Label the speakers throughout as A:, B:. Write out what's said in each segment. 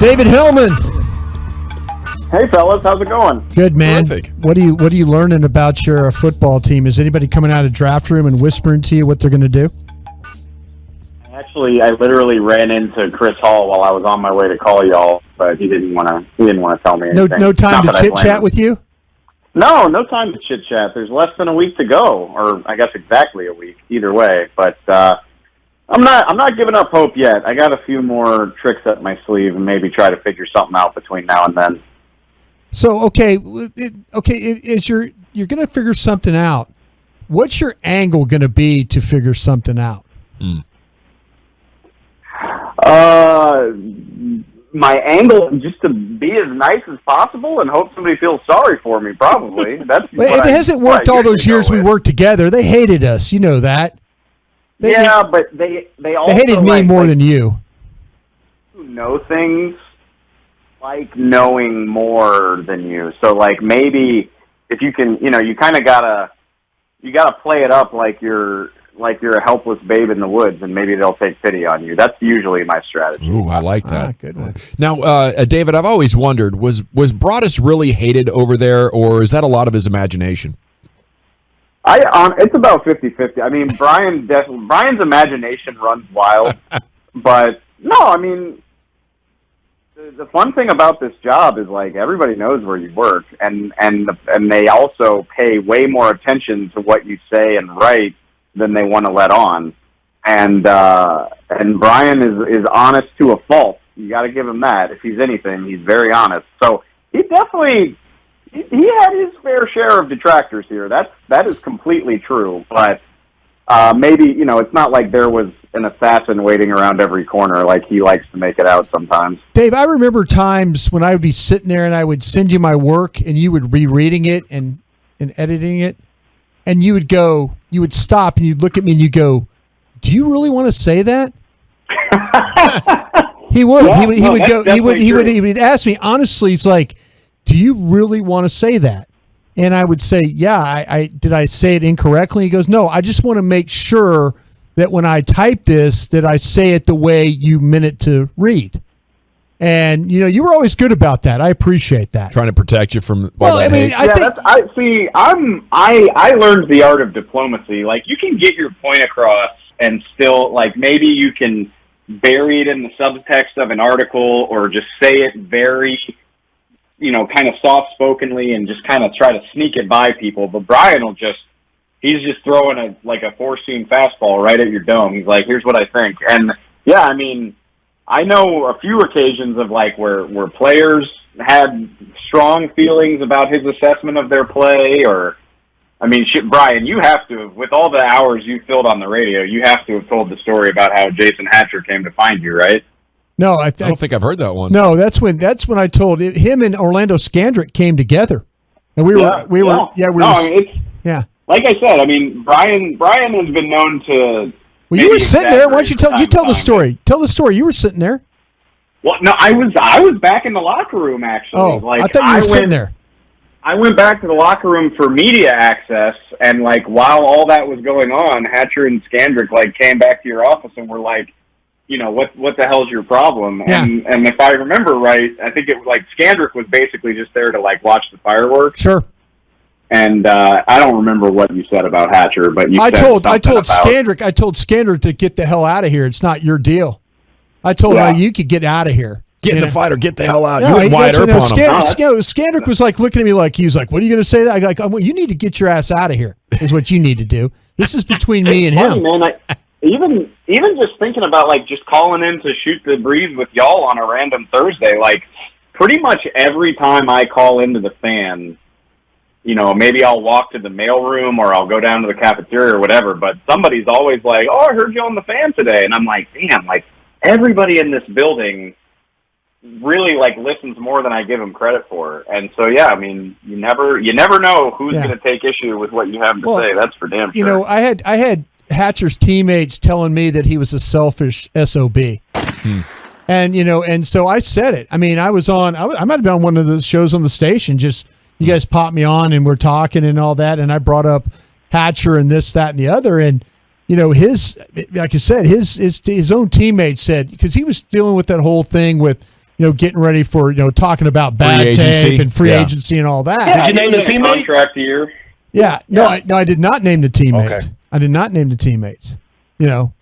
A: David Helman.
B: Hey fellas, how's it going?
A: Good, man.
C: Terrific.
A: What are you learning about your football team? Is anybody coming out of the draft room and whispering to you what they're going to do?
B: Actually, I literally ran into Chris Hall while I was on my way to call y'all, but he didn't want to tell me anything.
A: No time
B: Not
A: to
B: that I
A: chit
B: blame
A: chat
B: him.
A: with you?
B: No time to chit chat. There's less than a week to go, or I guess exactly a week. Either way, but I'm not giving up hope yet. I got a few more tricks up my sleeve, and maybe try to figure something out between now and then.
A: So is you're going to figure something out. What's your angle going to be to figure something out?
B: My angle just to be as nice as possible and hope somebody feels sorry for me. Probably that's.
A: It hasn't worked all those years we worked together. They hated us. You know that.
B: But they also
A: hated me more than you.
B: Who know things like knowing more than you. So like maybe if you can, you kind of gotta play it up like you're a helpless babe in the woods, and maybe they'll take pity on you. That's usually my strategy.
C: Ooh, I like that.
A: Good one.
C: Now, David, I've always wondered, was Broadus really hated over there, or is that a lot of his imagination?
B: It's about 50-50. I mean, Brian's imagination runs wild, but no, I mean, the fun thing about this job is like everybody knows where you work, and they also pay way more attention to what you say and write than they want to let on. And Brian is honest to a fault. You got to give him that. If he's anything, he's very honest. So he definitely he had his fair share of detractors here. That is completely true. But maybe it's not like there was an assassin waiting around every corner like he likes to make it out sometimes.
A: Dave, I remember times when I would be sitting there and I would send you my work and you would be reading it and editing it. And you would stop and you'd look at me and you go, "Do you really want to say that?" He would.
B: Yeah,
A: he would ask me honestly. He's like, "Do you really want to say that?" And I would say, "Yeah." I did I say it incorrectly? He goes, "No. I just want to make sure that when I type this, that I say it the way you meant it to read." And you were always good about that. I appreciate that.
C: Trying to protect you from.
A: I
B: learned the art of diplomacy. Like you can get your point across, and still like maybe you can bury it in the subtext of an article, or just say it very, kind of soft spokenly, and just kind of try to sneak it by people. But Brian he's just throwing a 4-seam fastball right at your dome. He's like, "Here's what I think," and yeah, I mean. I know a few occasions of where players had strong feelings about his assessment of their play, or, I mean, Brian, you have to, with all the hours you filled on the radio, you have to have told the story about how Jason Hatcher came to find you, right?
A: No, I
C: don't think I've heard that one.
A: No, that's when I told him and Orlando Skandrick came together, and we were.
B: Like I said, I mean, Brian has been known to.
A: Well, you were sitting there. Why don't you tell the story? Tell the story. You were sitting there.
B: Well, no, I was back in the locker room actually.
A: Oh, I thought you were sitting there.
B: I went back to the locker room for media access, and while all that was going on, Hatcher and Skandrick came back to your office and were like, what the hell's your problem?
A: Yeah.
B: And if I remember right, I think it was Skandrick was basically just there to watch the fireworks.
A: Sure.
B: And I don't remember what you said about Hatcher, but
A: I told Skandrick to get the hell out of here. It's not your deal. I told him you could get out of here.
C: Get in the fight or get the hell out.
A: No,
C: you went wide open on him.
A: Skandrick was looking at me he was like, "What are you going to say?" That you need to get your ass out of here. Is what you need to do. This is between me and him.
B: Man, even just thinking about just calling in to shoot the breeze with y'all on a random Thursday, pretty much every time I call into the Fan. Maybe I'll walk to the mailroom or I'll go down to the cafeteria or whatever, but somebody's always like, "Oh, I heard you on the Fan today." And I'm like, damn, everybody in this building really listens more than I give them credit for. And so, yeah, I mean, you never know who's going to take issue with what you have to say. That's for damn sure.
A: I had Hatcher's teammates telling me that he was a selfish SOB. And so I said it. I mean, I might have been on one of those shows on the station, just, you guys popped me on and we're talking and all that, and I brought up Hatcher and this, that, and the other, and his, like I said, his own teammates said, because he was dealing with that whole thing with getting ready for, talking about bad tape and free agency and all that.
D: Did you name the teammates?
B: Contract year.
A: Yeah. No, I did not name the teammates.
D: Okay.
A: I did not name the teammates.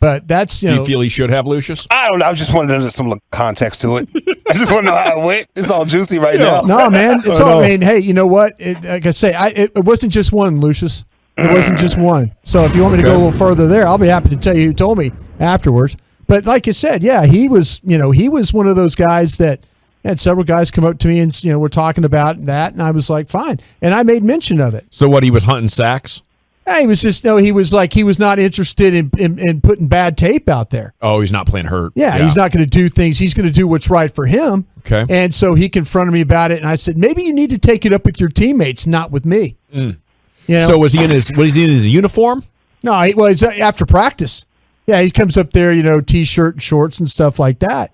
A: But that's,
C: Do you feel he should have, Lucius?
D: I don't know. I just wanted to know some context to it. I just want to know how it went. It's all juicy right now.
A: No, man. It's all, I mean, hey, you know what? Like I say, it wasn't just one, Lucius. It wasn't just one. So if you want me to go a little further there, I'll be happy to tell you who told me afterwards. But like you said, yeah, he was one of those guys that had several guys come up to me and, we're talking about that. And I was like, fine. And I made mention of it.
C: So what, he was hunting sacks?
A: Yeah, he was just, he was not interested in putting bad tape out there.
C: Oh, he's not playing hurt.
A: Yeah, he's not going to do things. He's going to do what's right for him.
C: Okay.
A: And so he confronted me about it, and I said, maybe you need to take it up with your teammates, not with me.
C: So was he in his uniform?
A: No, it's after practice. Yeah, he comes up there, T-shirt and shorts and stuff like that.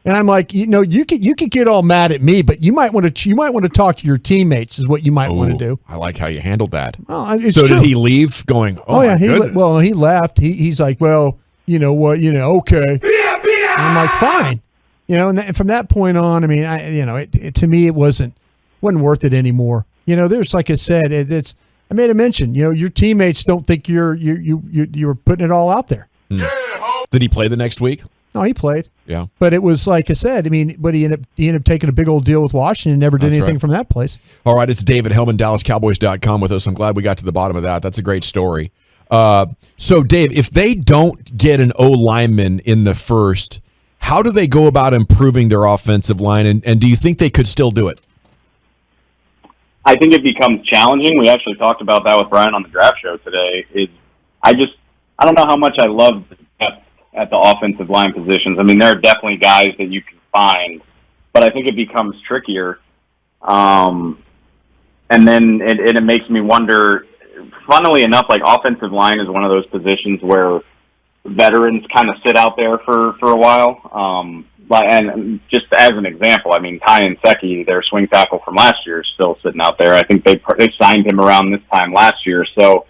A: And I'm like, you could get all mad at me, but you might want to talk to your teammates is what you might want to do.
C: I like how you handled that.
A: Well, it's
C: so
A: true.
C: Did he leave going,
A: yeah,
C: he
A: left. He's like, well, you know what, okay. And I'm like, fine. And from that point on, I mean, it to me, it wasn't worth it anymore. There's, like I said, I made a mention, your teammates don't think you're putting it all out there.
C: Did he play the next week?
A: No, he played.
C: Yeah.
A: But it was like I said, I mean, but he ended up taking a big old deal with Washington and never did anything from that place.
C: All right, it's David Helman, DallasCowboys.com with us. I'm glad we got to the bottom of that. That's a great story. So, Dave, if they don't get an O-lineman in the first, how do they go about improving their offensive line, and do you think they could still do it?
B: I think it becomes challenging. We actually talked about that with Brian on the draft show today. I don't know how much I love the depth at the offensive line positions. I mean, there are definitely guys that you can find, but I think it becomes trickier. And then it makes me wonder, funnily enough, like offensive line is one of those positions where veterans kind of sit out there for a while. And just as an example, I mean, Ty and Secchi, their swing tackle from last year, is still sitting out there. I think they signed him around this time last year. So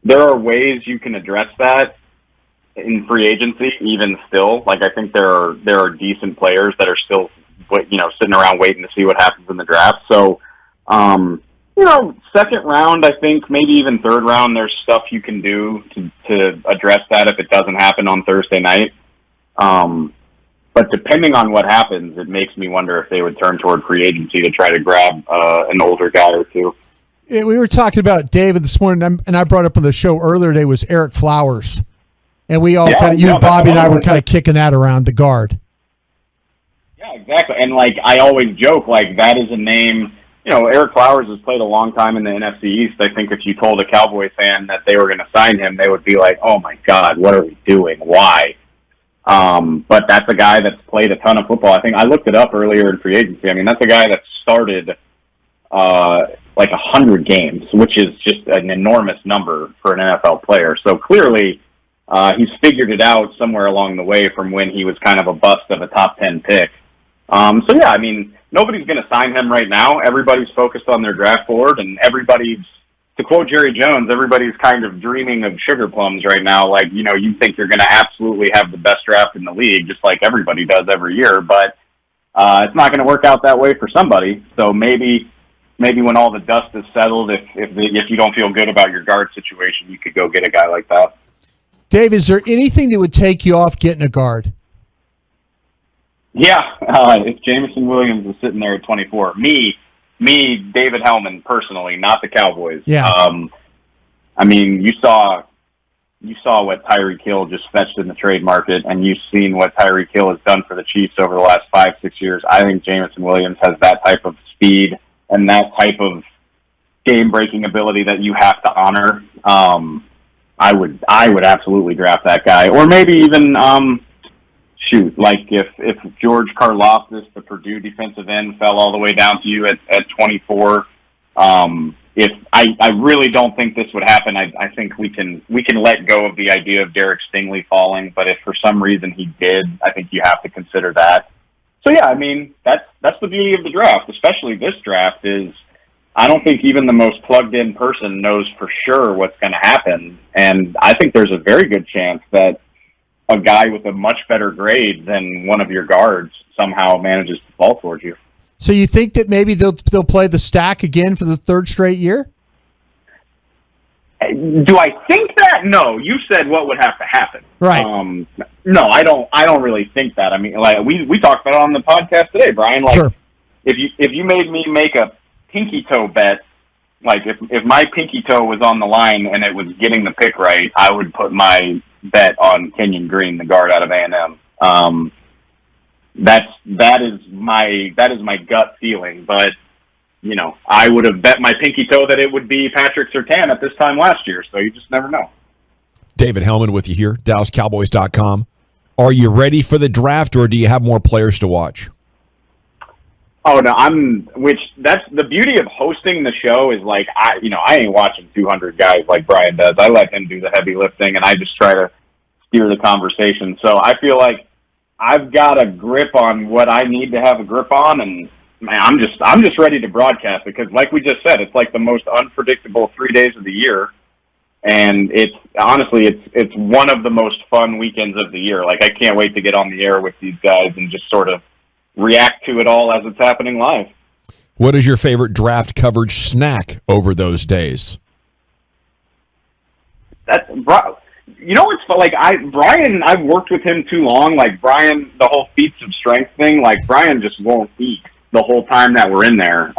B: there are ways you can address that in free agency, even still. Like, I think there are decent players that are still, sitting around waiting to see what happens in the draft. So, second round, I think maybe even third round, there's stuff you can do to address that if it doesn't happen on Thursday night. But depending on what happens, it makes me wonder if they would turn toward free agency to try to grab an older guy or two.
A: Yeah, we were talking about David this morning, and I brought up on the show earlier today was Eric Flowers. And we all you and Bobby and I were kind of kicking that around, the guard.
B: Yeah, exactly. And, I always joke, that is a name, Eric Flowers has played a long time in the NFC East. I think if you told a Cowboy fan that they were going to sign him, they would be like, oh, my God, what are we doing? Why? But that's a guy that's played a ton of football. I think I looked it up earlier in free agency. I mean, that's a guy that started 100 games, which is just an enormous number for an NFL player. So clearly, he's figured it out somewhere along the way from when he was kind of a bust of a top 10 pick. So yeah, I mean, nobody's going to sign him right now. Everybody's focused on their draft board, and to quote Jerry Jones, everybody's kind of dreaming of sugar plums right now. You think you're going to absolutely have the best draft in the league, just like everybody does every year, but it's not going to work out that way for somebody. So maybe when all the dust is settled, if you don't feel good about your guard situation, you could go get a guy like that.
A: Dave, is there anything that would take you off getting a guard?
B: Yeah, if Jameson Williams is sitting there at 24, me, David Helman, personally, not the Cowboys.
A: Yeah.
B: I mean, you saw what Tyreek Hill just fetched in the trade market, and you've seen what Tyreek Hill has done for the Chiefs over the last 5-6 years. I think Jameson Williams has that type of speed and that type of game-breaking ability that you have to honor. I would absolutely draft that guy, or maybe even if George Karlaftis, the Purdue defensive end, fell all the way down to you at 24. If I really don't think this would happen. I think we can let go of the idea of Derek Stingley falling, but if for some reason he did, I think you have to consider that. So yeah, I mean, that's the beauty of the draft, especially this draft, is I don't think even the most plugged-in person knows for sure what's going to happen, and I think there's a very good chance that a guy with a much better grade than one of your guards somehow manages to fall towards you.
A: So you think that maybe they'll play the stack again for the third straight year?
B: Do I think that? No. You said what would have to happen.
A: Right.
B: No, I don't really think that. I mean, like we talked about it on the podcast today, Brian. Like,
A: sure.
B: If you made me make a pinky toe bet, like if my pinky toe was on the line and it was getting the pick right, I would put my bet on Kenyon Green, the guard out of A&M. That is my gut feeling, but you know, I would have bet my pinky toe that it would be Patrick Surtain at this time last year, so you just never know.
C: David Helman with you here, DallasCowboys.com. Are you ready for the draft, or do you have more players to watch?
B: Oh no, that's the beauty of hosting the show is like I ain't watching 200 guys like Brian does. I let him do the heavy lifting, and I just try to steer the conversation. So I feel like I've got a grip on what I need to have a grip on, and man, I'm just ready to broadcast because, like we just said, it's like the most unpredictable 3 days of the year, and it's one of the most fun weekends of the year. Like I can't wait to get on the air with these guys and just sort of react to it all as it's happening live.
C: What is your favorite draft coverage snack over those days?
B: You know what's like Brian, I've worked with him too long. Like Brian, the whole feats of strength thing, like Brian just won't eat the whole time that we're in there.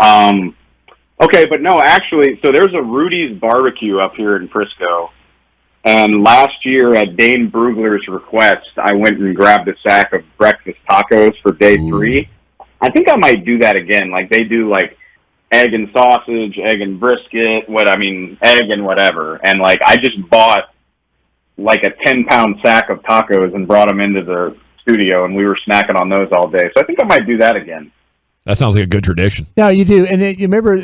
B: Okay, but no, actually, so there's a Rudy's barbecue up here in Frisco. And last year at Dane Brugler's request, I went and grabbed a sack of breakfast tacos for day 3. I think I might do that again. Like they do like egg and sausage, egg and brisket, egg and whatever. And like I just bought like a 10-pound sack of tacos and brought them into the studio, and we were snacking on those all day. So I think I might do that again.
C: That sounds like a good tradition.
A: Yeah, you do. And you remember,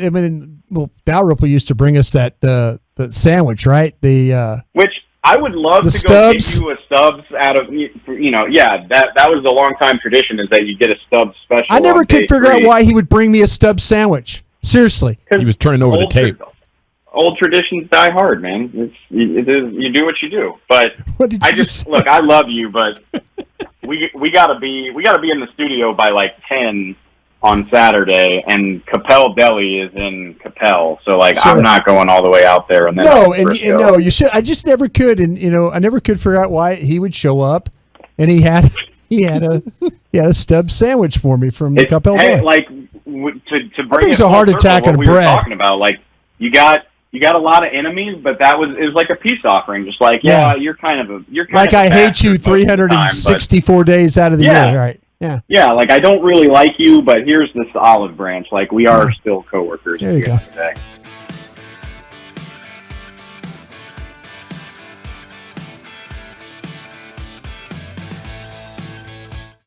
A: Dalrymple used to bring us that the sandwich, right?
B: Which I would love to go get you a Stubbs out of, that was a long time tradition is that you get a Stubbs special.
A: I never could figure out why he would bring me a Stubbs sandwich. Seriously.
C: He was turning over the tape.
B: Old traditions die hard, man. You do what you do. But
A: look,
B: I love you, but we gotta be in the studio by like 10 on Saturday, and Capel Deli is in Capel, so like sure. I'm not going all the way out there. And then
A: no, you should. I just never could, and I never could figure out why he would show up, and he had a Stubbs sandwich for me from the Capel Deli.
B: Like to bring
A: I think it's a heart attack on bread.
B: We were talking about like you got a lot of enemies, but it was like a peace offering, just like you're kind of
A: like I hate you 364 days out of the year, right? Yeah. Yeah,
B: like I don't really like you, but here's this olive branch. Like we are still coworkers.
A: There you go.
B: Today.